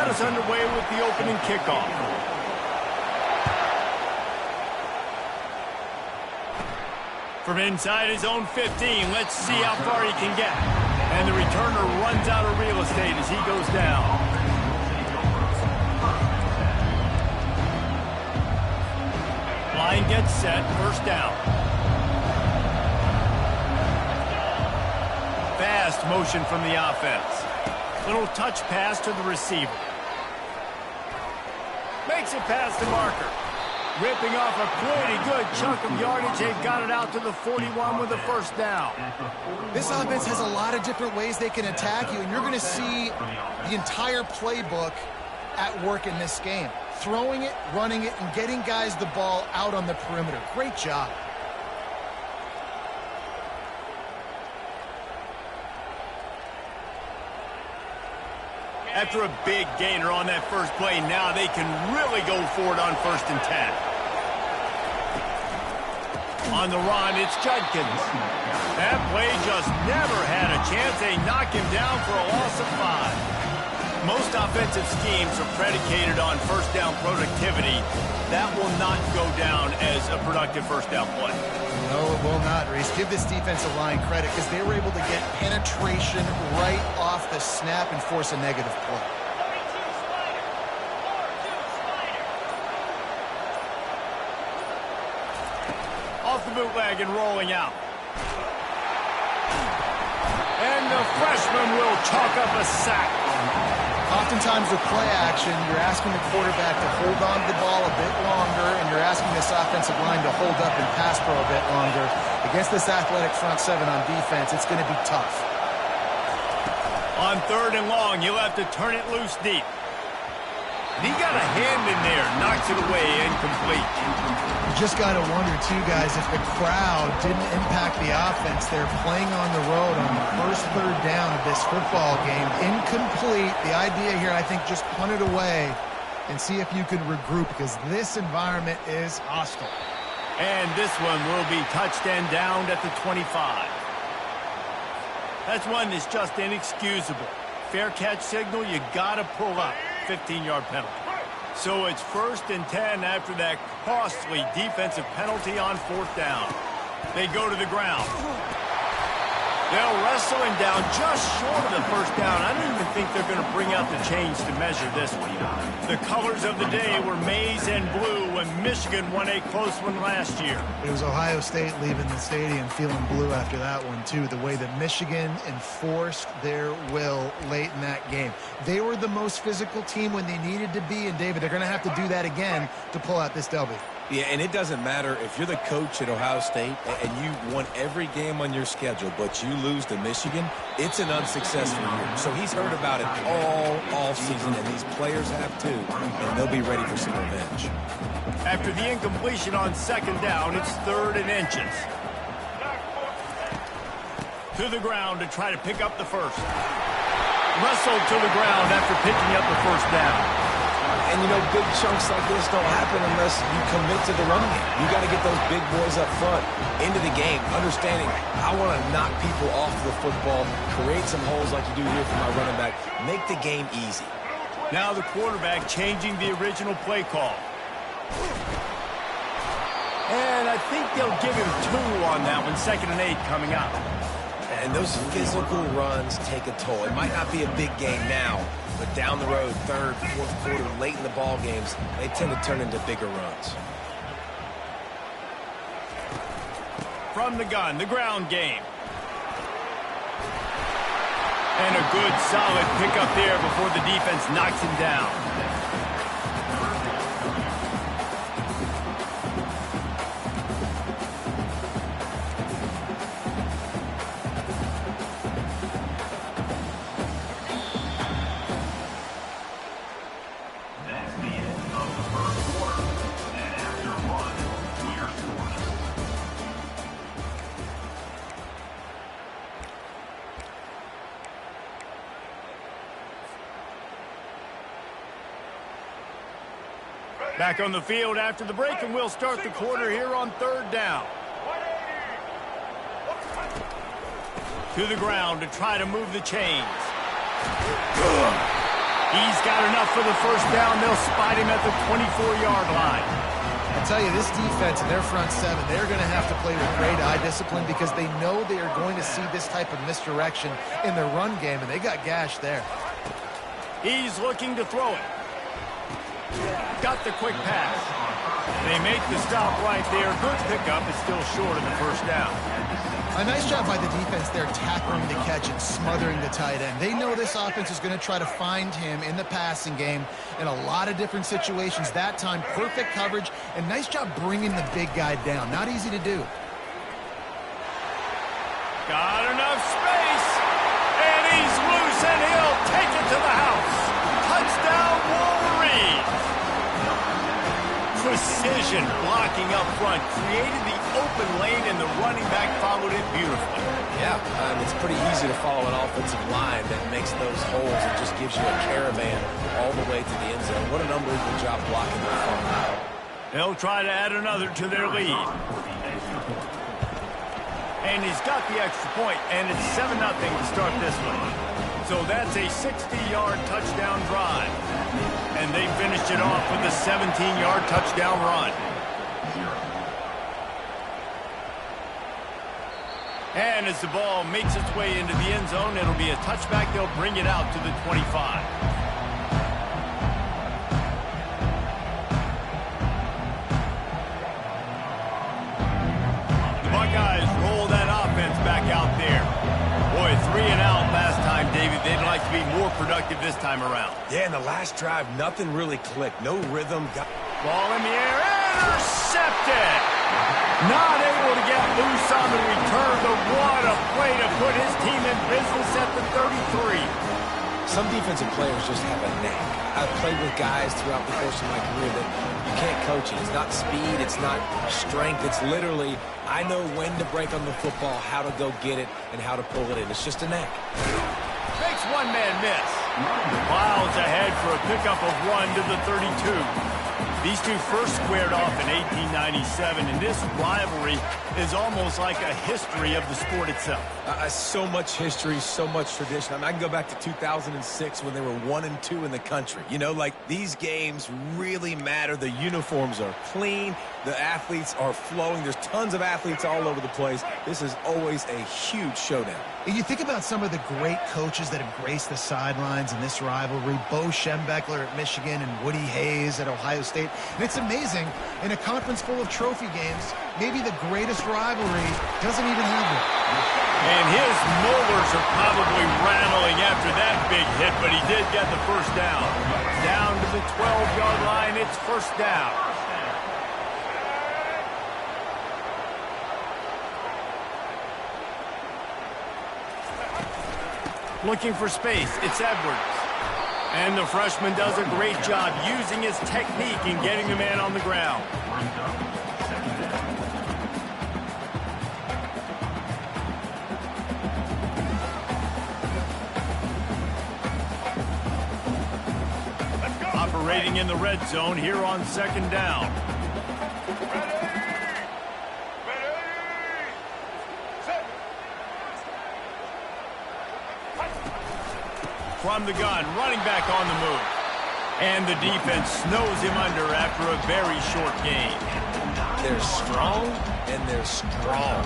got us underway with the opening kickoff. From inside his own 15, let's see how far he can get. And the returner runs out of real estate as he goes down. Line gets set, first down. Fast motion from the offense. Little touch pass to the receiver. Makes it past the marker. Ripping off a pretty good chunk of yardage. They've got it out to the 41 with a first down. This offense has a lot of different ways they can attack you, and you're going to see the entire playbook at work in this game. Throwing it, running it, and getting guys the ball out on the perimeter. Great job. After a big gainer on that first play, now they can really go for it on 1st and 10. On the run, it's Judkins. That play just never had a chance. They knock him down for a loss of 5. Most offensive schemes are predicated on first down productivity. That will not go down as a productive first down play. No, it will not, Reese. Give this defensive line credit because they were able to get penetration right off the snap and force a negative play. Off the bootleg and rolling out. And the freshman will chalk up a sack. Oftentimes with play action, you're asking the quarterback to hold on to the ball a bit longer, and you're asking this offensive line to hold up and pass pro a bit longer. Against this athletic front seven on defense, it's going to be tough. On 3rd and long, you'll have to turn it loose deep. And he got a hand in there, knocks it away, incomplete. You just got to wonder, too, guys, if the crowd didn't impact the offense. They're playing on the road on the first 3rd down of this football game. Incomplete. The idea here, I think, just punt it away and see if you can regroup because this environment is hostile. And this one will be touched and downed at the 25. That's one that's just inexcusable. Fair catch signal, you got to pull up. 15-yard penalty. So it's 1st and 10 after that costly defensive penalty on 4th down. They go to the ground. They'll wrestle him down just short of the first down. I don't even think they're going to bring out the chains to measure this one. The colors of the day were maize and blue when Michigan won a close one last year. It was Ohio State leaving the stadium feeling blue after that one, too. The way that Michigan enforced their will late in that game. They were the most physical team when they needed to be, and, David, they're going to have to do that again to pull out this W. Yeah, and it doesn't matter if you're the coach at Ohio State and you won every game on your schedule, but you lose to Michigan, it's an unsuccessful year. So he's heard about it all offseason, and these players have too, and they'll be ready for some revenge. After the incompletion on 2nd down, it's 3rd and inches. To the ground to try to pick up the first. Wrestled to the ground after picking up the first down. And, you know, big chunks like this don't happen unless you commit to the running game. You got to get those big boys up front into the game, understanding I want to knock people off the football, create some holes like you do here for my running back, make the game easy. Now the quarterback changing the original play call. And I think they'll give him 2 on that one, 2nd and 8 coming up. And those physical runs take a toll. It might not be a big game now, but down the road, 3rd, 4th quarter, late in the ball games, they tend to turn into bigger runs. From the gun, the ground game. And a good, solid pickup there before the defense knocks him down. Back on the field after the break, and we'll start the quarter here on 3rd down. To the ground to try to move the chains. He's got enough for the first down. They'll spot him at the 24-yard line. I tell you, this defense and their front seven, they're going to have to play with great eye discipline because they know they are going to see this type of misdirection in their run game, and they got gashed there. He's looking to throw it. Got the quick pass. They make the stop right there. Good pickup. It's still short of the first down. A nice job by the defense there, tackling the catch and smothering the tight end. They know this offense is going to try to find him in the passing game in a lot of different situations. That time, perfect coverage, and nice job bringing the big guy down. Not easy to do. Got enough space, and he's loose, and he'll take it to the house. Touchdown, Wolverines! Precision blocking up front created the open lane, and the running back followed it beautifully. Yeah, it's pretty easy to follow an offensive line that makes those holes and just gives you a caravan all the way to the end zone. What an unbelievable job blocking the front. They'll try to add another to their lead. And he's got the extra point, and it's 7-0 to start this one. So that's a 60-yard touchdown drive. And they finished it off with a 17-yard touchdown run. And as the ball makes its way into the end zone, it'll be a touchback. They'll bring it out to the 25. The Buckeyes roll that offense back out there. Boy, 3 and out last time, David. They'd like to be more productive this time around. Yeah, in the last drive, nothing really clicked. No rhythm. Ball in the air. Intercepted. Not able to get loose on the return, but what a play to put his team in business at the 33. Some defensive players just have a knack. I've played with guys throughout the course of my career that you can't coach it. It's not speed, it's not strength. It's literally, I know when to break on the football, how to go get it, and how to pull it in. It's just a knack. Makes one man miss. Miles ahead for a pickup of 1 to the 32. These two first squared off in 1897, and this rivalry is almost like a history of the sport itself. So much history, so much tradition. I mean, I can go back to 2006 when they were 1-2 in the country. You know, like, these games really matter. The uniforms are clean. The athletes are flowing. There's tons of athletes all over the place. This is always a huge showdown. You think about some of the great coaches that have graced the sidelines in this rivalry. Bo Schembechler at Michigan and Woody Hayes at Ohio State. And it's amazing, in a conference full of trophy games, maybe the greatest rivalry doesn't even have one. And his molars are probably rattling after that big hit, but he did get the first down. Down to the 12-yard line, it's first down. Looking for space, it's Edwards. And the freshman does a great job using his technique and getting the man on the ground. Operating in the red zone here on second down. From the gun, running back on the move. And the defense snows him under after a very short game. They're strong, and they're strong.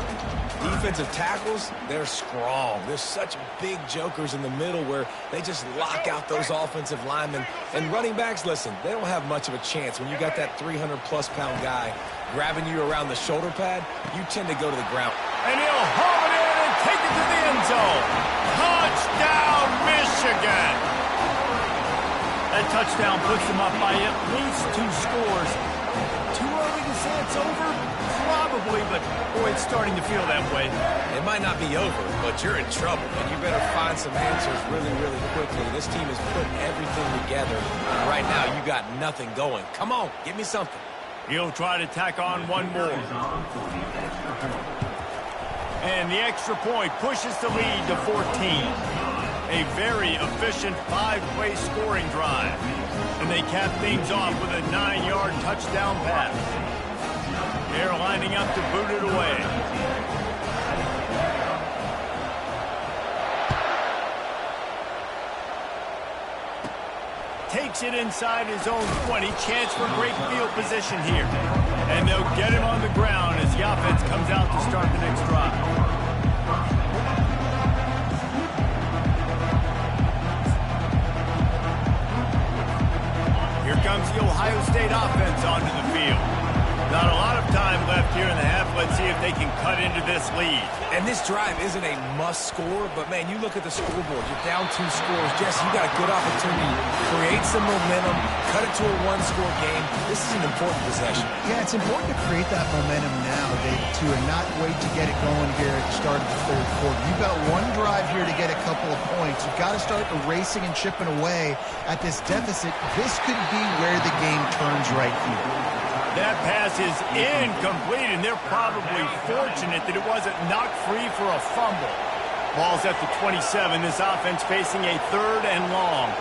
Defensive tackles, they're strong. There's such big jokers in the middle where they just lock out those offensive linemen. And running backs, listen, they don't have much of a chance. When you got that 300-plus-pound guy grabbing you around the shoulder pad, you tend to go to the ground. And he'll haul it in and take it to the end zone. Touchdown, Michigan! That touchdown puts them up by at least 2 scores. Too early to say it's over? Probably, but boy, it's starting to feel that way. It might not be over, but you're in trouble, and you better find some answers really, really quickly. This team is putting everything together, and right now you got nothing going. Come on, give me something. He'll try to tack on one more. And the extra point pushes the lead to 14. A very efficient 5-play scoring drive. And they cap things off with a 9-yard touchdown pass. They're lining up to boot it away. takes it inside his own 20. Chance for great field position here. And they'll get him on the ground as the offense comes out to start the next drive. Here comes the Ohio State offense onto the field. Not a lot of time left here in the half. Let's see if they can cut into this lead. And this drive isn't a must score, but, man, you look at the scoreboard. You're down 2 scores. Jesse, you got a good opportunity to create some momentum, cut it to a 1-score game. This is an important possession. Yeah, it's important to create that momentum now, Dave, too, and not wait to get it going here at the start of the third quarter. You've got one drive here to get a couple of points. You've got to start erasing and chipping away at this deficit. This could be where the game turns right here. That pass is incomplete, and they're probably fortunate that it wasn't knocked free for a fumble. Ball's at the 27. This offense facing a 3rd and long.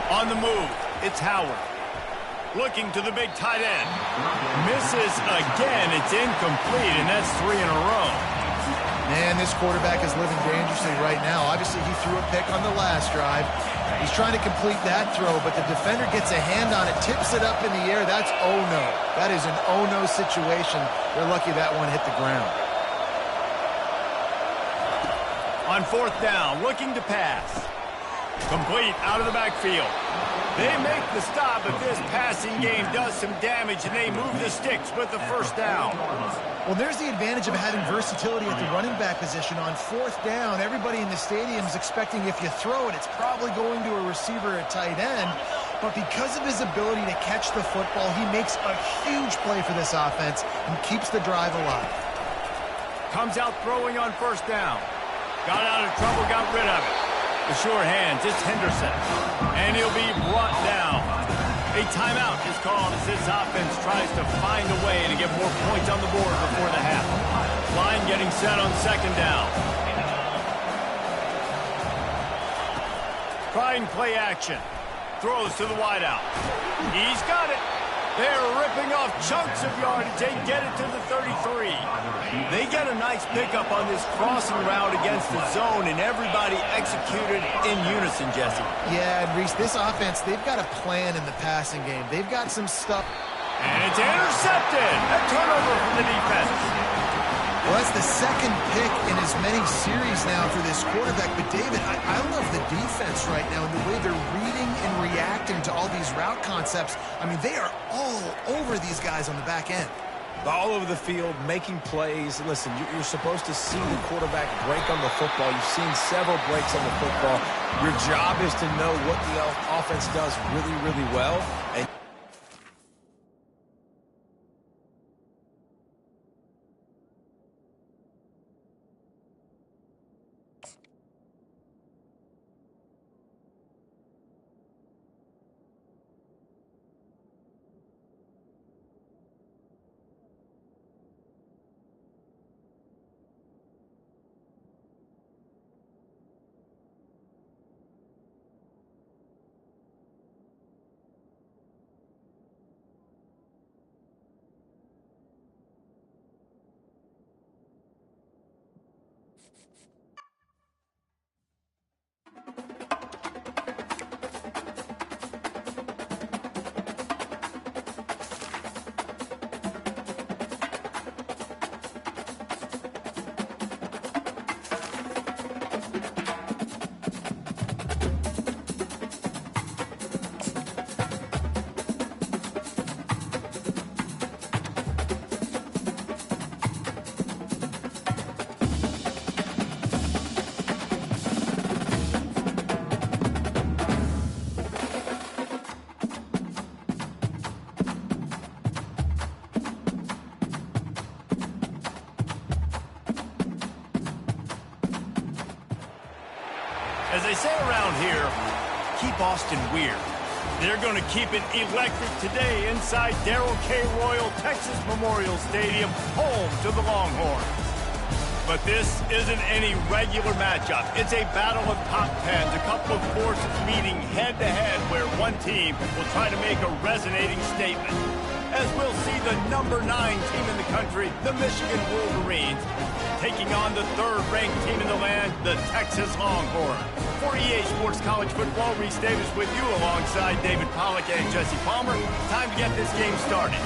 On the move, it's Howard. Looking to the big tight end. Misses again. It's incomplete, and that's 3 in a row. Man, this quarterback is living dangerously right now. Obviously, he threw a pick on the last drive. He's trying to complete that throw, but the defender gets a hand on it, tips it up in the air. That's oh-no. That is an oh-no situation. They're lucky that one hit the ground. On 4th down, looking to pass. Complete out of the backfield. They make the stop, but this passing game does some damage, and they move the sticks with the 1st down. Well, there's the advantage of having versatility at the running back position. On 4th down, everybody in the stadium is expecting if you throw it, it's probably going to a receiver at tight end. But because of his ability to catch the football, he makes a huge play for this offense and keeps the drive alive. Comes out throwing on 1st down. Got out of trouble, got rid of it. The sure hands, it's Henderson. And he'll be brought down. A timeout is called as this offense tries to find a way to get more points on the board before the half. Line getting set on 2nd down. Trying play action. Throws to the wideout. He's got it. They're ripping off chunks of yardage. They get it to the 33. They get a nice pickup on this crossing route against the zone, and everybody executed in unison, Jesse. Yeah, and Reese, this offense, they've got a plan in the passing game. They've got some stuff. And it's intercepted. A turnover from the defense. Well, that's the 2nd pick in as many series now for this quarterback. But, David, I love the defense right now and the way they're reading and reacting to all these route concepts. I mean, they are all over these guys on the back end. All over the field, making plays. Listen, you're supposed to see the quarterback break on the football. You've seen several breaks on the football. Your job is to know what the offense does really, really well. And As they say around here, keep Austin weird. They're going to keep it electric today inside Darrell K. Royal Texas Memorial Stadium, home to the Longhorns. But this isn't any regular matchup. It's a battle of top tens, a couple of forces meeting head-to-head where one team will try to make a resonating statement. as we'll see the #9 team in the country, the Michigan Wolverines, taking on the 3rd-ranked team in the land, the Texas Longhorns. For EA Sports College Football, Reese Davis with you alongside David Pollack and Jesse Palmer. Time to get this game started.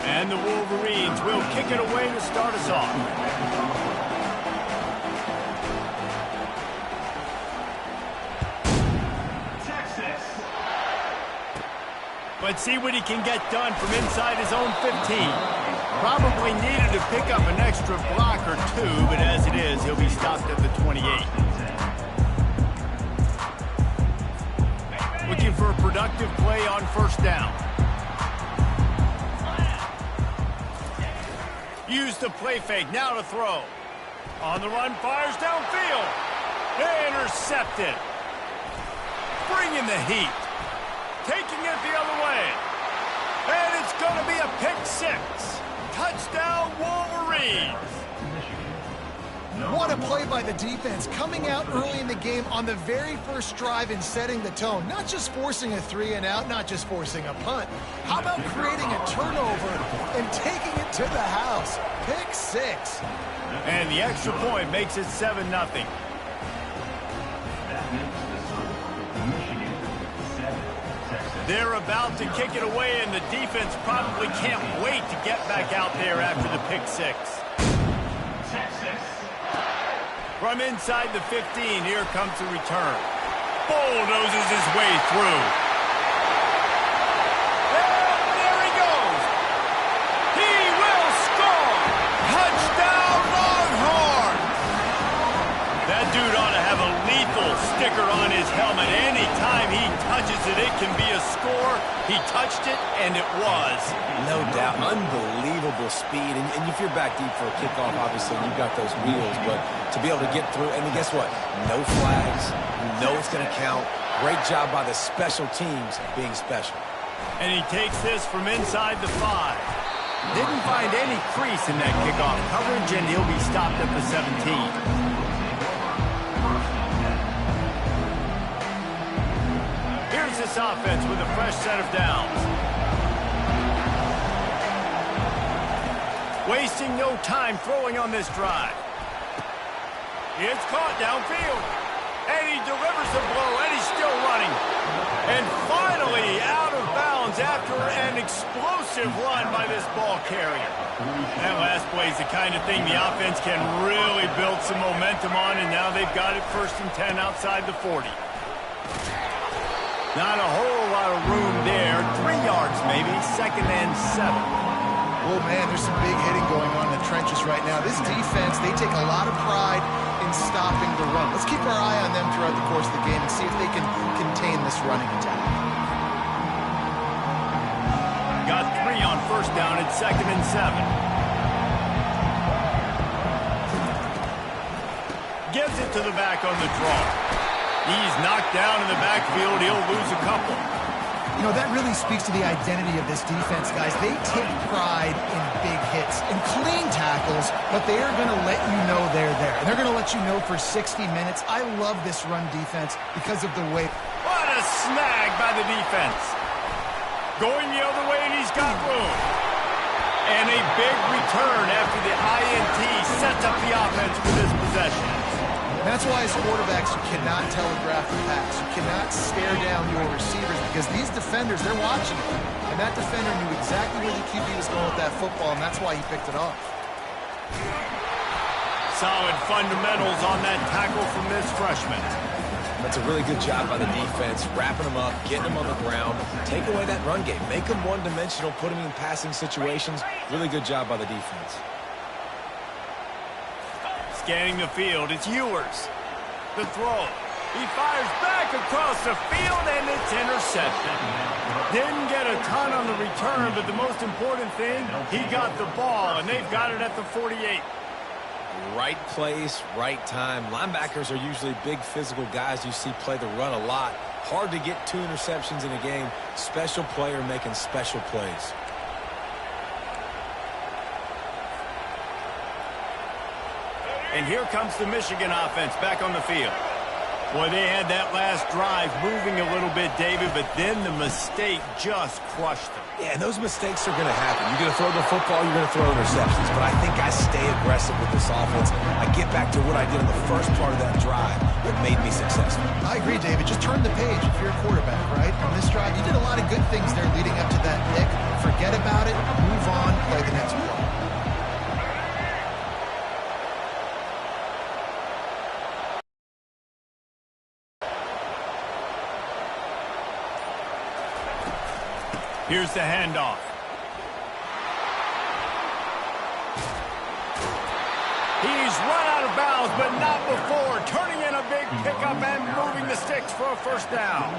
And the Wolverines will kick it away to start us off. Let's see what he can get done from inside his own 15. Probably needed to pick up an extra block or two, but as it is, he'll be stopped at the 28. Looking for a productive play on 1st down. Use the play fake, now to throw. On the run, fires downfield. Intercepted. Bringing the heat. Taking it the other way. And it's going to be a pick 6. Touchdown, Wolverines. What a play by the defense, coming out early in the game on the very first drive and setting the tone. Not just forcing a 3-and-out, not just forcing a punt. How about creating a turnover and taking it to the house? Pick 6. And the extra point makes it 7-0. They're about to kick it away, and the defense probably can't wait to get back out there after the pick 6. From inside the 15, here comes the return. Bulldozes his way through. And there he goes. He will score. Touchdown, Longhorns. That dude ought to have a lethal sticker on his helmet. Anytime he touches it, it can be a score. He touched it, and it was. No doubt. Unbelievable speed. And if you're back deep for a kickoff, obviously, you've got those wheels. But to be able to get through, and guess what? No flags. You know it's going to count. Great job by the special teams being special. And he takes this from inside the 5. Didn't find any crease in that kickoff coverage, and he'll be stopped at the 17. Here's this offense with a fresh set of downs. Wasting no time throwing on this drive. It's caught downfield. And he delivers the blow, and he's still running. And finally out of bounds after an explosive run by this ball carrier. That last play is the kind of thing the offense can really build some momentum on, and now they've got it 1st and 10 outside the 40. Not a whole lot of room there. 3 yards maybe, 2nd and 7. Oh, man, there's some big hitting going on in the trenches right now. This defense, they take a lot of pride in stopping the run. Let's keep our eye on them throughout the course of the game and see if they can contain this running attack. Got 3 on 1st down at 2nd and 7. Gives it to the back on the draw. He's knocked down in the backfield. He'll lose a couple. You know, that really speaks to the identity of this defense, guys. They take pride in big hits and clean tackles, but they are going to let you know they're there. And they're going to let you know for 60 minutes. I love this run defense because of the way. What a snag by the defense. Going the other way, and he's got room. And a big return after the INT sets up the offense for this possession. And that's why as quarterbacks, you cannot telegraph the pass. You cannot stare down your receivers because these defenders, they're watching it. And that defender knew exactly where the QB was going with that football, and that's why he picked it off. Solid fundamentals on that tackle from this freshman. That's a really good job by the defense, wrapping them up, getting them on the ground, take away that run game, make them one-dimensional, put them in passing situations. Really good job by the defense. Scanning the field, it's Ewers. The throw. He fires back across the field, and it's intercepted. Didn't get a ton on the return, but the most important thing, he got the ball, and they've got it at the 48. Right place, right time. Linebackers are usually big physical guys you see play the run a lot. Hard to get 2 interceptions in a game. Special player making special plays. And here comes the Michigan offense back on the field. Boy, they had that last drive moving a little bit, David, but then the mistake just crushed them. Yeah, and those mistakes are going to happen. You're going to throw the football, you're going to throw interceptions. But I think I stay aggressive with this offense. I get back to what I did in the first part of that drive that made me successful. I agree, David. Just turn the page if you're a quarterback, right? On this drive, you did a lot of good things there leading up to that pick. Forget about it, move on, play the next play. Here's the handoff. He's run out of bounds, but not before. Turning in a big pickup and moving the sticks for a first down.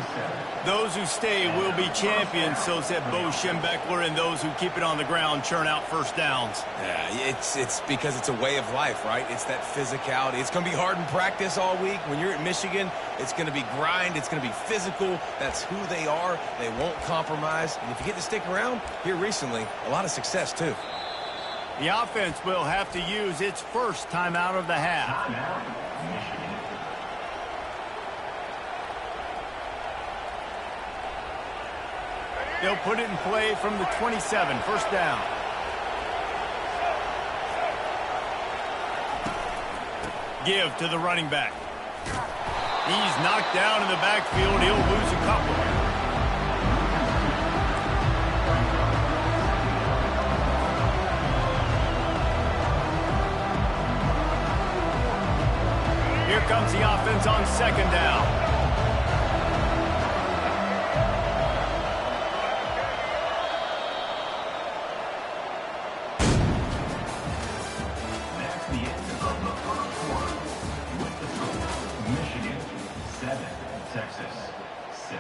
Those who stay will be champions, so said Bo Schembechler, and those who keep it on the ground churn out first downs. Yeah, it's because it's a way of life, right? It's that physicality. It's going to be hard in practice all week. When you're at Michigan, it's going to be grind. It's going to be physical. That's who they are. They won't compromise. And if you get to stick around here recently, a lot of success, too. The offense will have to use its first timeout of the half. They'll put it in play from the 27, first down. Give to the running back. He's knocked down in the backfield. He'll lose a couple. Here comes the offense on second down. That's the end of the first quarter. With the score, Michigan 7, Texas 6.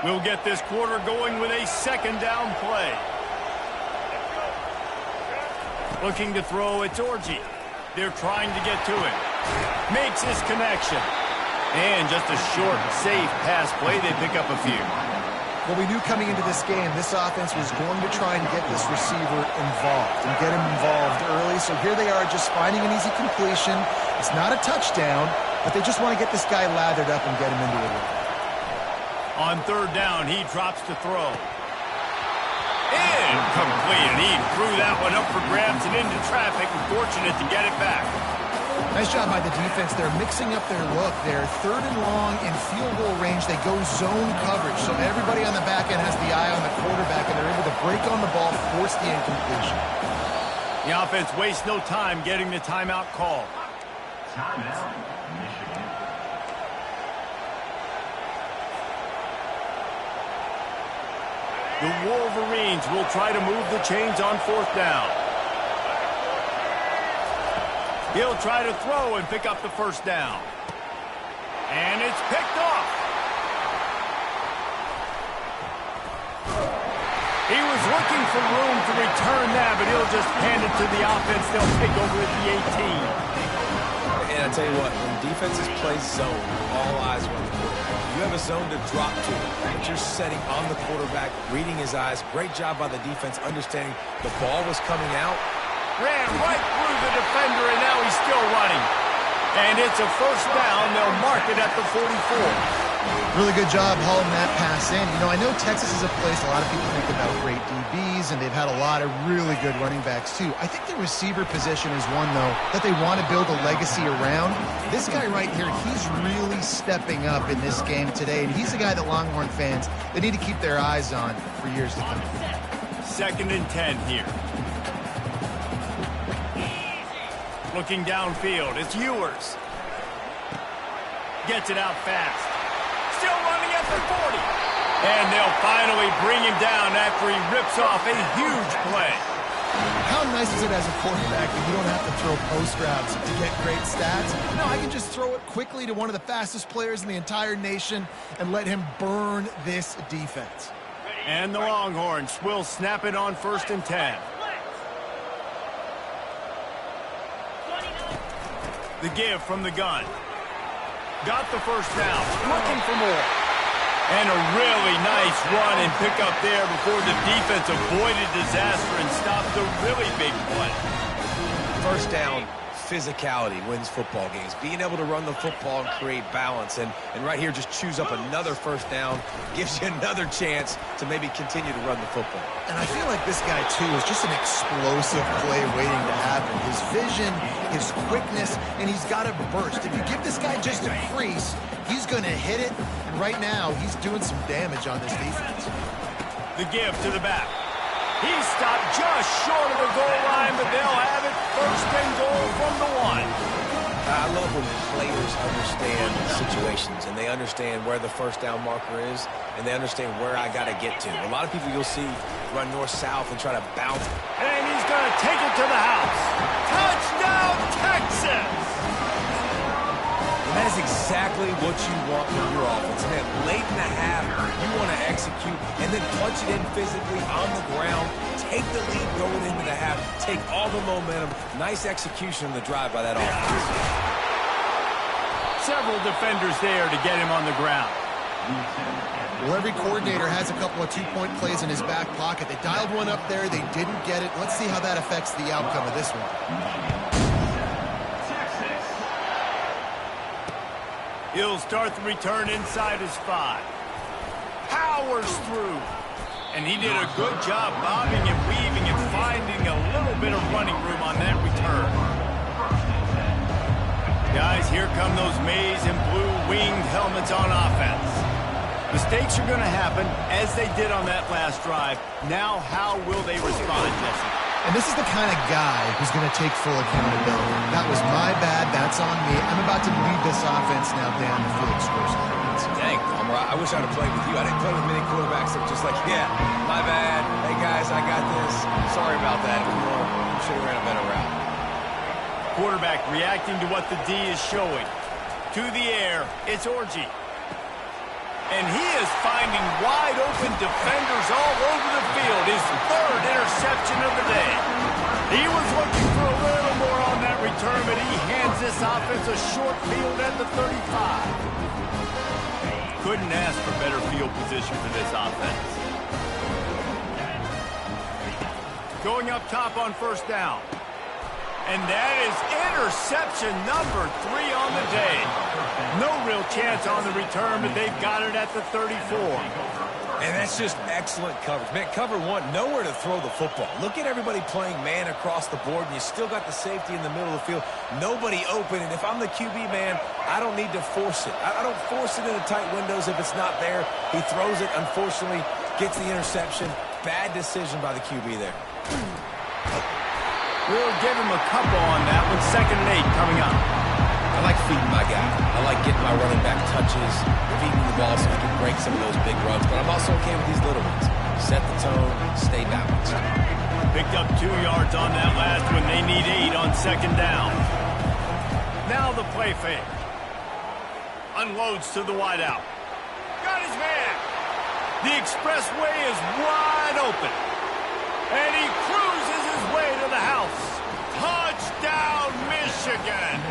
We'll get this quarter going with a second down play. Looking to throw, it's Orji. They're trying to get to him. Makes his connection. And just a short, safe pass play. They pick up a few. Well, we knew coming into this game, this offense was going to try and get this receiver involved and get him involved early. So here they are just finding an easy completion. It's not a touchdown, but they just want to get this guy lathered up and get him into a run. On third down, he drops to throw. Incomplete. He threw that one up for grabs and into traffic. Fortunate to get it back. Nice job by the defense. They're mixing up their look. They're third and long in field goal range. They go zone coverage. So everybody on the back end has the eye on the quarterback, and they're able to break on the ball, force the incompletion. The offense wastes no time getting the timeout called. Timeout, Michigan. The Wolverines will try to move the chains on fourth down. He'll try to throw and pick up the first down. And it's picked off. He was looking for room to return that, but he'll just hand it to the offense. They'll take over at the 18. And I tell you what, when defenses play zone, all eyes are on the quarterback. You have a zone to drop to, but you're setting on the quarterback, reading his eyes. Great job by the defense, understanding the ball was coming out. Ran right through the defender, and now he's still running. And it's a first down. They'll mark it at the 44. Really good job hauling that pass in. You know, I know Texas is a place a lot of people think about great DBs, and they've had a lot of really good running backs, too. I think the receiver position is one, though, that they want to build a legacy around. This guy right here, he's really stepping up in this game today, and he's the guy that Longhorn fans, they need to keep their eyes on for years to come. 2nd and 10 here. Looking downfield, it's Ewers. Gets it out fast. Still running at the 40. And they'll finally bring him down after he rips off a huge play. How nice is it as a quarterback that you don't have to throw post routes to get great stats? No, I can just throw it quickly to one of the fastest players in the entire nation and let him burn this defense. And the Longhorns will snap it on 1st and 10. The give from the gun. got the first down, looking for more. And a really nice run and pick up there before the defense avoided disaster and stopped a really big play. First down, physicality wins football games. Being able to run the football and create balance. And right here, just choose up another first down. Gives you another chance to maybe continue to run the football. And I feel like this guy, too, is just an explosive play waiting to happen. His vision, his quickness, and he's got a burst. If you give this guy just a crease, he's going to hit it. And right now, he's doing some damage on this defense. The give to the back. He stopped just short of the goal line, but they'll have it first and goal from the 1. I love when players understand situations and they understand where the first down marker is and they understand where I got to get to. A lot of people you'll see run north-south and try to bounce. And he's going to take it to the house. Touchdown, Texas! And that is exactly what you want from your offense. Man, late in the half, you want to execute and then punch it in physically on the ground. Take the lead going into the half. Take all the momentum. Nice execution on the drive by that offense. Several defenders there to get him on the ground. Well, every coordinator has a couple of two-point plays in his back pocket. They dialed one up there. They didn't get it. Let's see how that affects the outcome of this one. He'll start the return inside his 5. Powers through. And he did a good job bobbing and weaving and finding a little bit of running room on that return. Guys, here come those maize and blue winged helmets on offense. Mistakes are going to happen, as they did on that last drive. Now, how will they respond, Jesse? And this is the kind of guy who's going to take full accountability. That was my bad. That's on me. I'm about to lead this offense now down the field, scores and points. Dang, Palmer, I wish I'd have played with you. I didn't play with many quarterbacks that were just like, yeah, my bad. Hey, guys, I got this. Sorry about that. You should have ran a better route. Quarterback reacting to what the D is showing. To the air, it's Orgy. And he is finding wide-open defenders all over the field. His 3rd interception of the day. He was looking for a little more on that return, but he hands this offense a short field at the 35. Couldn't ask for better field position for this offense. Going up top on first down. And that is interception number 3 on the day. No real chance on the return, but they've got it at the 34. And that's just excellent coverage. Man, cover 1, nowhere to throw the football. Look at everybody playing man across the board, and you still got the safety in the middle of the field. Nobody open, and if I'm the QB, man, I don't need to force it. I don't force it into tight windows if it's not there. He throws it, unfortunately, gets the interception. Bad decision by the QB there. We'll give him a couple on that one. 2nd and 8 coming up. I like feeding my guy. I like getting my running back touches, feeding the ball so he can break some of those big runs. But I'm also okay with these little ones. Set the tone, stay balanced. Picked up 2 yards on that last one. They need 8 on 2nd down. Now the play fake. Unloads to the wideout. Got his man. The expressway is wide open. And he cruises his way to the house. Touchdown, Michigan.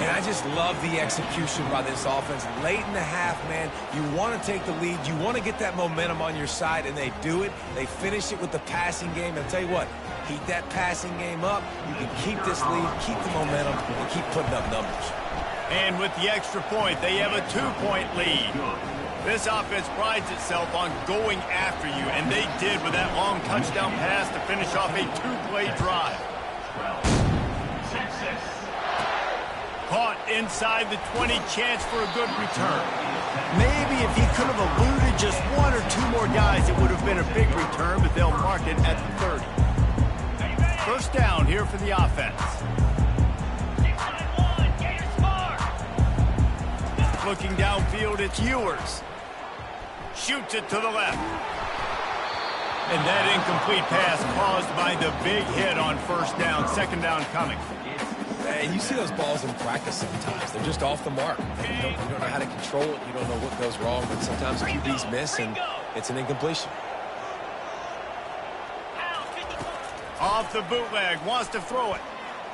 And I just love the execution by this offense. Late in the half, man, you want to take the lead. You want to get that momentum on your side, and they do it. They finish it with the passing game. I'll tell you what, keep that passing game up. You can keep this lead, keep the momentum, and keep putting up numbers. And with the extra point, they have a 2-point lead. This offense prides itself on going after you, and they did with that long touchdown pass to finish off a 2-play drive. Caught inside the 20, chance for a good return. Maybe if he could have eluded just 1 or 2 more guys, it would have been a big return, but they'll mark it at the 30. First down here for the offense. Looking downfield, it's Ewers. Shoots it to the left. And that incomplete pass caused by the big hit on first down. 2nd down coming. And you see those balls in practice sometimes. They're just off the mark. You don't know how to control it. You don't know what goes wrong. But sometimes QBs miss, and it's an incompletion. Off the bootleg. Wants to throw it.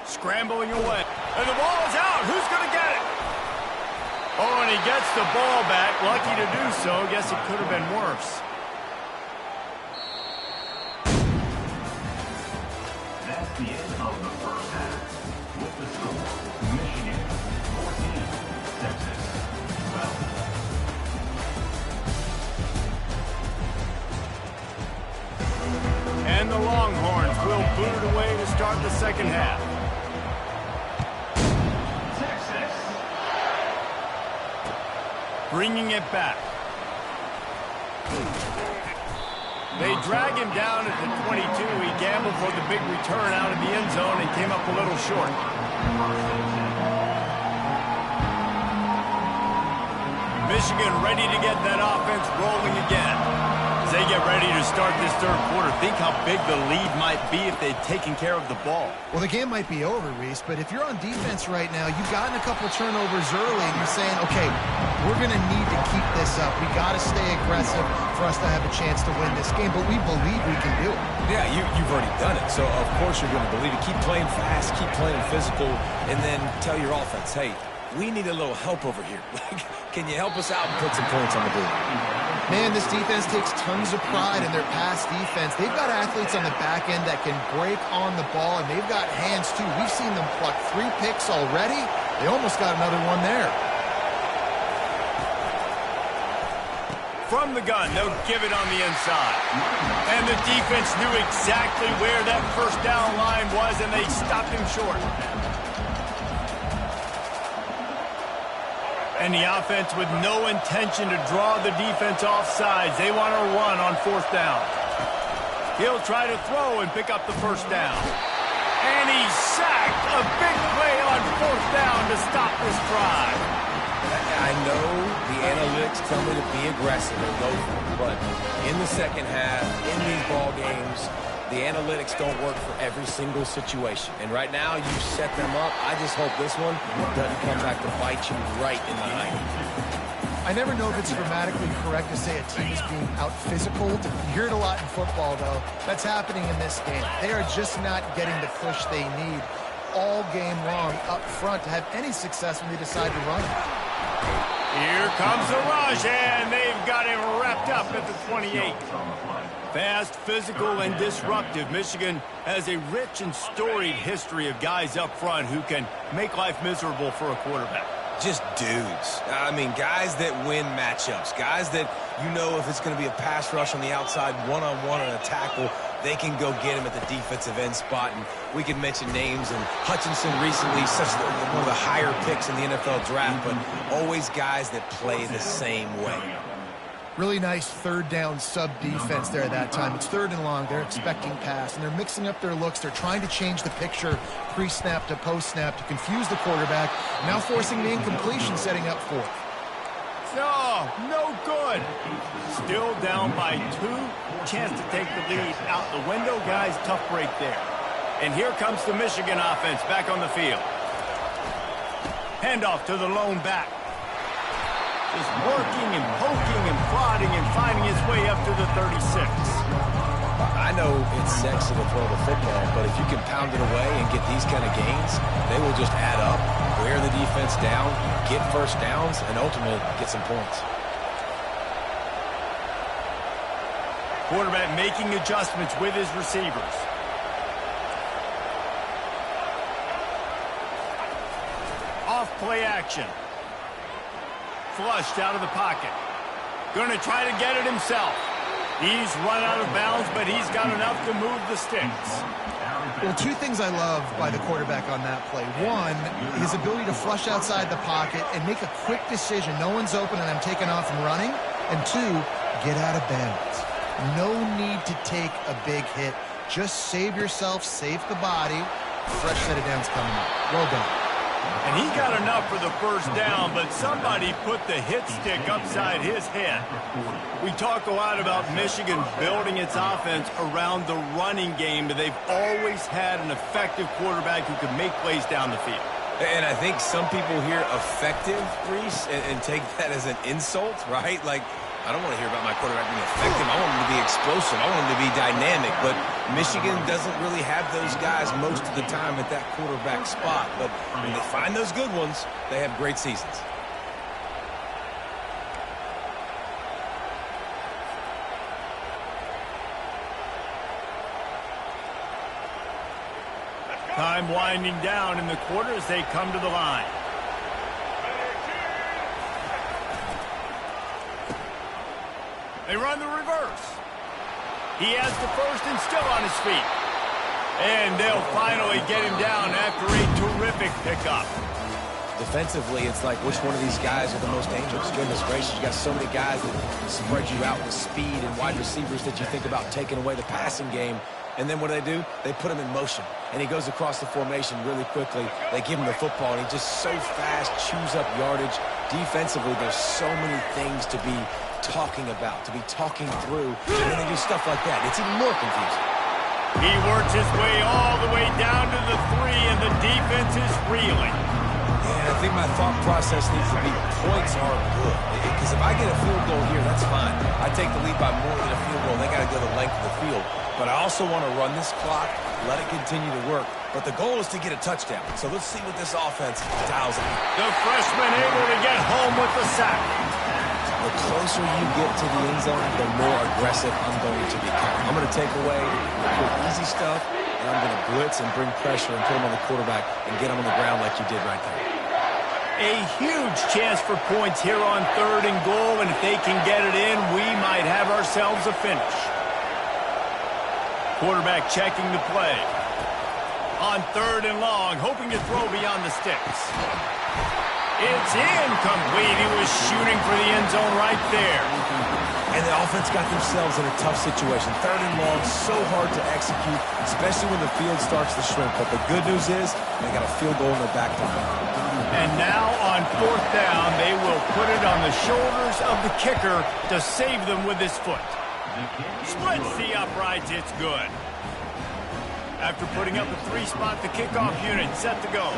Scrambling away. And the ball is out. Who's going to get it? Oh, and he gets the ball back. Lucky to do so. Guess it could have been worse. That's the end of the first half. With the score, Michigan 14, Texas 12. And the Longhorns will boot it away to start the second half. Texas. Bringing it back. They drag him down at the 22. He gambled for the big return out of the end zone and came up a little short. Michigan ready to get that offense rolling again. As they get ready to start this third quarter, think how big the lead might be if they'd taken care of the ball. Well, the game might be over, Reese, but if you're on defense right now, you've gotten a couple turnovers early, and you're saying, okay, we're going to need to keep this up. We got to stay aggressive for us to have a chance to win this game, but we believe we can do it. Yeah, you've already done it, so of course you're going to believe it. Keep playing fast, keep playing physical, and then tell your offense, hey, we need a little help over here. Can you help us out and put some points on the board? Man, this defense takes tons of pride in their pass defense. They've got athletes on the back end that can break on the ball, and they've got hands, too. We've seen them pluck 3 picks already. They almost got another one there. From the gun, they'll give it on the inside. And the defense knew exactly where that first down line was, and they stopped him short. And the offense with no intention to draw the defense off sides. They want to run on fourth down. He'll try to throw and pick up the first down. And he's sacked. A big play on fourth down to stop this drive. I know the analytics tell me to be aggressive and go for it, but in the second half, in these ball games, the analytics don't work for every single situation. And right now, you set them up. I just hope this one doesn't come back to bite you right in the eye. I never know if it's grammatically correct to say a team is being out-physical. You hear it a lot in football, though. That's happening in this game. They are just not getting the push they need all game long up front to have any success when they decide to run it. Here comes the rush, and they've got him wrapped up at the 28. Fast, physical, and disruptive. Michigan has a rich and storied history of guys up front who can make life miserable for a quarterback. Just dudes. I mean, guys that win matchups. Guys that, you know, if it's going to be a pass rush on the outside, one-on-one on a tackle, they can go get him at the defensive end spot. And we can mention names, and Hutchinson recently, one of the higher picks in the NFL draft, but always guys that play the same way. Really nice third down sub defense there at that time. It's third and long. They're expecting pass, and they're mixing up their looks. They're trying to change the picture pre-snap to post-snap to confuse the quarterback, now forcing the incompletion, setting up fourth. No good. Still down by 2. Chance to take the lead out the window. Guys, tough break there. And here comes the Michigan offense back on the field. Handoff to the lone back. Just working and poking and prodding and finding his way up to the 36. I know it's sexy to throw the football, but if you can pound it away and get these kind of gains, they will just add up, wear the defense down, get first downs, and ultimately get some points. Quarterback making adjustments with his receivers. Off play action. Flushed out of the pocket. Going to try to get it himself. He's run out of bounds, but he's got enough to move the sticks. Well, 2 things I love by the quarterback on that play. 1, his ability to flush outside the pocket and make a quick decision. No one's open and I'm taking off and running. And 2, get out of bounds. No need to take a big hit. Just save yourself, save the body. Fresh set of downs coming up. Well done. And he got enough for the first down, but somebody put the hit stick upside his head. We talk a lot about Michigan building its offense around the running game, but they've always had an effective quarterback who can make plays down the field. And I think some people hear effective, Reese, and take that as an insult, right? Like, I don't want to hear about my quarterback being effective. I want him to be explosive. I want him to be dynamic. But Michigan doesn't really have those guys most of the time at that quarterback spot. But when they find those good ones, they have great seasons. Time winding down in the quarter as they come to the line. They run the reverse. He has the first and still on his feet. And they'll finally get him down after a terrific pickup. Defensively, it's like which one of these guys are the most dangerous. Goodness gracious, you got so many guys that spread you out with speed and wide receivers that you think about taking away the passing game. And then what do? They put him in motion. And he goes across the formation really quickly. They give him the football, and he just so fast, chews up yardage. Defensively, there's so many things to be talking about, to be talking through. And then they do stuff like that. It's even more confusing. He works his way all the way down to the 3, and the defense is reeling. Yeah, I think my thought process needs to be points are good. Because if I get a field goal here, that's fine. I take the lead by more than a field goal. They got to go the length of the field. But I also want to run this clock, let it continue to work. But the goal is to get a touchdown. So let's see what this offense dials in. The freshman able to get home with the sack. The closer you get to the end zone, the more aggressive I'm going to become. I'm going to take away the quick, easy stuff, and I'm going to blitz and bring pressure and put him on the quarterback and get him on the ground like you did right there. A huge chance for points here on 3rd and goal, and if they can get it in, we might have ourselves a finish. Quarterback checking the play. On 3rd and long, hoping to throw beyond the sticks. It's incomplete. He was shooting for the end zone right there. And the offense got themselves in a tough situation. 3rd and long, so hard to execute, especially when the field starts to shrink. But the good news is they got a field goal in their back pocket. And now on 4th down, they will put it on the shoulders of the kicker to save them with his foot. Splits the uprights, it's good. After putting up a 3-spot, the kickoff unit set to go.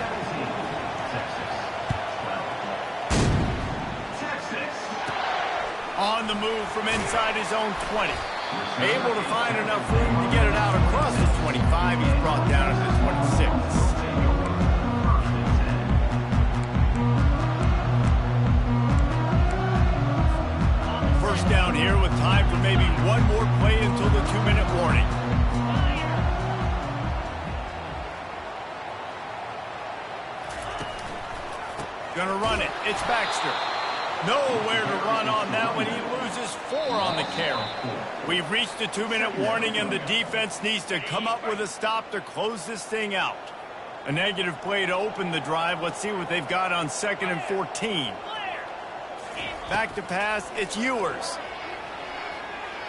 On the move from inside his own 20. Able to find enough room to get it out across the 25. He's brought down to the 26. First down here with time for maybe one more play until the 2-minute warning. Gonna run it. It's Baxter. Nowhere to run on that one. He loses 4 on the carry. We've reached the 2-minute warning, and the defense needs to come up with a stop to close this thing out. A negative play to open the drive. Let's see what they've got on 2nd and 14. Back to pass, it's Ewers.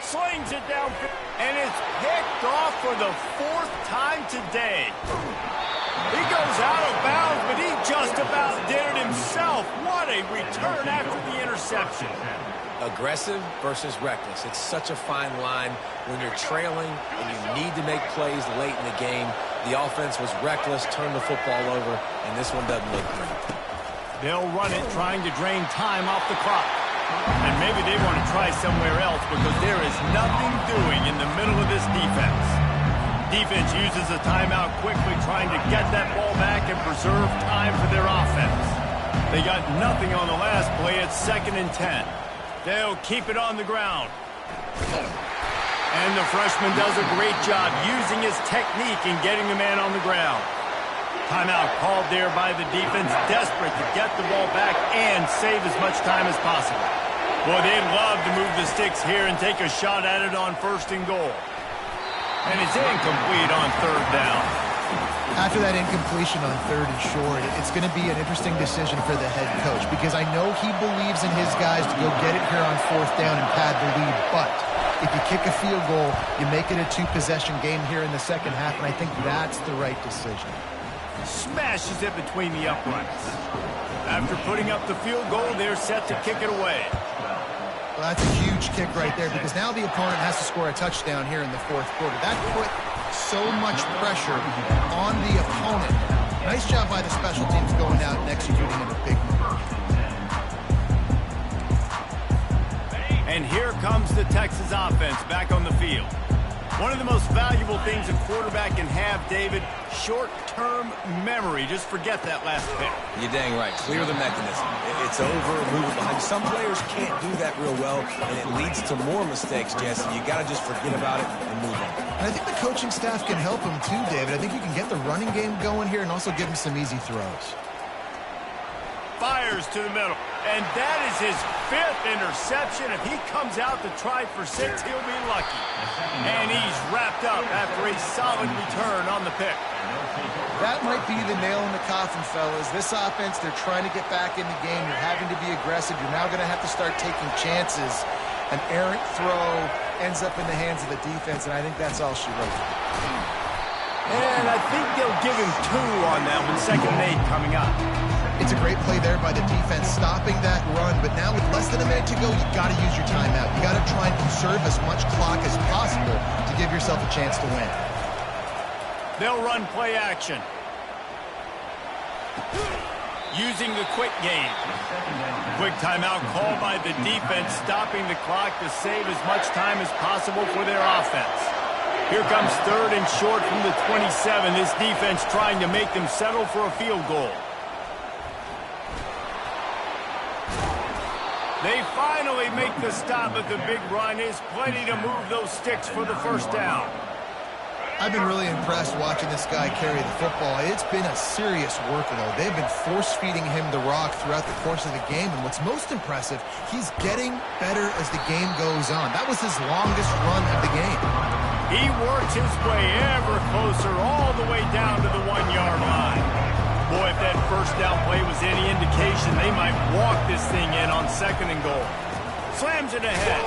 Slings it down, and it's picked off for the 4th time today. He goes out of bounds, but he just about did it himself. What a return after the interception. Aggressive versus reckless. It's such a fine line when you're trailing and you need to make plays late in the game. The offense was reckless, turned the football over, and this one doesn't look great. They'll run it, trying to drain time off the clock. And maybe they want to try somewhere else because there is nothing doing in the middle of this defense. Defense uses a timeout quickly, trying to get that ball back and preserve time for their offense. They got nothing on the last play. It's 2nd and 10. They'll keep it on the ground. And the freshman does a great job using his technique and getting the man on the ground. Timeout called there by the defense, desperate to get the ball back and save as much time as possible. Boy, they'd love to move the sticks here and take a shot at it on 1st and goal. And it's incomplete on 3rd down. After that incompletion on 3rd and short, it's going to be an interesting decision for the head coach because I know he believes in his guys to go get it here on 4th down and pad the lead, but if you kick a field goal, you make it a 2-possession game here in the 2nd half, and I think that's the right decision. Smashes it between the uprights. After putting up the field goal, they're set to kick it away. Well, that's a huge kick right there because now the opponent has to score a touchdown here in the 4th quarter. That put so much pressure on the opponent. Nice job by the special teams going out and executing in a big move. And here comes the Texas offense back on the field. One of the most valuable things a quarterback can have, David, short-term memory. Just forget that last pick. You're dang right. Clear the mechanism. It's over, move it behind. Some players can't do that real well, and it leads to more mistakes, Jesse. You got to just forget about it and move on. And I think the coaching staff can help him too, David. I think you can get the running game going here and also give him some easy throws. Fires to the middle. And that is his 5th interception. If he comes out to try for 6, he'll be lucky. And he's wrapped up after a solid return on the pick. That might be the nail in the coffin, fellas. This offense, they're trying to get back in the game. You're having to be aggressive. You're now going to have to start taking chances. An errant throw ends up in the hands of the defense, and I think that's all she wrote. And I think they'll give him 2 on that one. 2nd and 8 coming up. It's a great play there by the defense, stopping that run. But now with less than a minute to go, you got to use your timeout. You got to try and conserve as much clock as possible to give yourself a chance to win. They'll run play action. Using the quick game. Quick timeout called by the defense, stopping the clock to save as much time as possible for their offense. Here comes 3rd and short from the 27. This defense trying to make them settle for a field goal. They finally make the stop, but the big run is plenty to move those sticks for the 1st down. I've been really impressed watching this guy carry the football. It's been a serious workload. They've been force-feeding him the rock throughout the course of the game, and what's most impressive, he's getting better as the game goes on. That was his longest run of the game. He works his way ever closer all the way down to the 1-yard line. Boy, if that 1st down play was any indication, they might walk this thing in on 2nd and goal. Slams it ahead.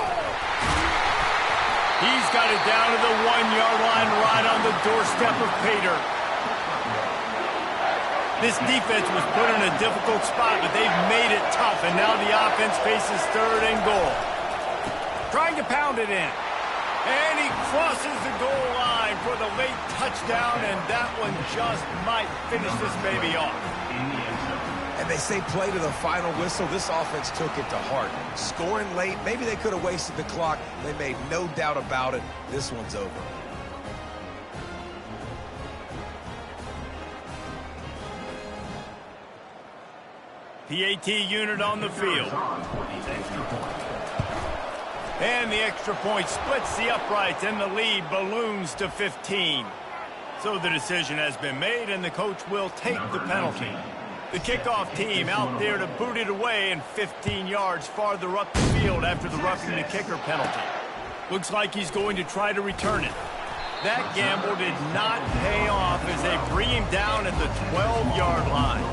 He's got it down to the 1-yard line right on the doorstep of Pater. This defense was put in a difficult spot, but they've made it tough, and now the offense faces 3rd and goal. Trying to pound it in. And he crosses the goal line for the late touchdown, and that one just might finish this baby off. And they say play to the final whistle. This offense took it to heart. Scoring late, maybe they could have wasted the clock. They made no doubt about it. This one's over. PAT unit on the field. And the extra point splits the uprights, and the lead balloons to 15. So the decision has been made, and the coach will take the penalty. The kickoff team out there to boot it away and 15 yards farther up the field after the roughing the kicker penalty. Looks like he's going to try to return it. That gamble did not pay off as they bring him down at the 12-yard line.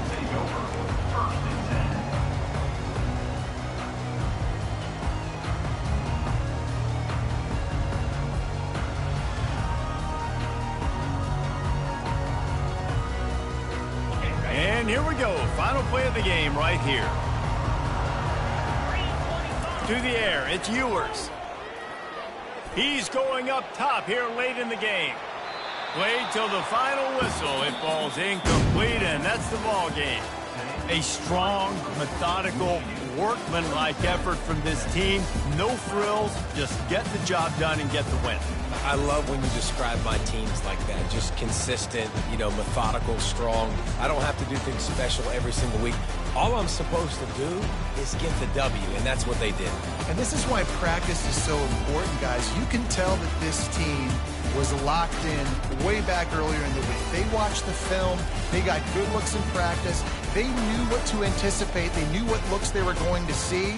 And here we go, final play of the game right here. To the air, it's Ewers. He's going up top here late in the game. Played till the final whistle. It falls incomplete, and that's the ball game. A strong, methodical, workmanlike effort from this team. No frills, just get the job done and get the win. I love when you describe my teams like that. Just consistent, methodical, strong. I don't have to do things special every single week. All I'm supposed to do is get the W, and that's what they did. And this is why practice is so important, guys. You can tell that this team was locked in way back earlier in the week. They watched the film. They got good looks in practice. They knew what to anticipate. They knew what looks they were going to see.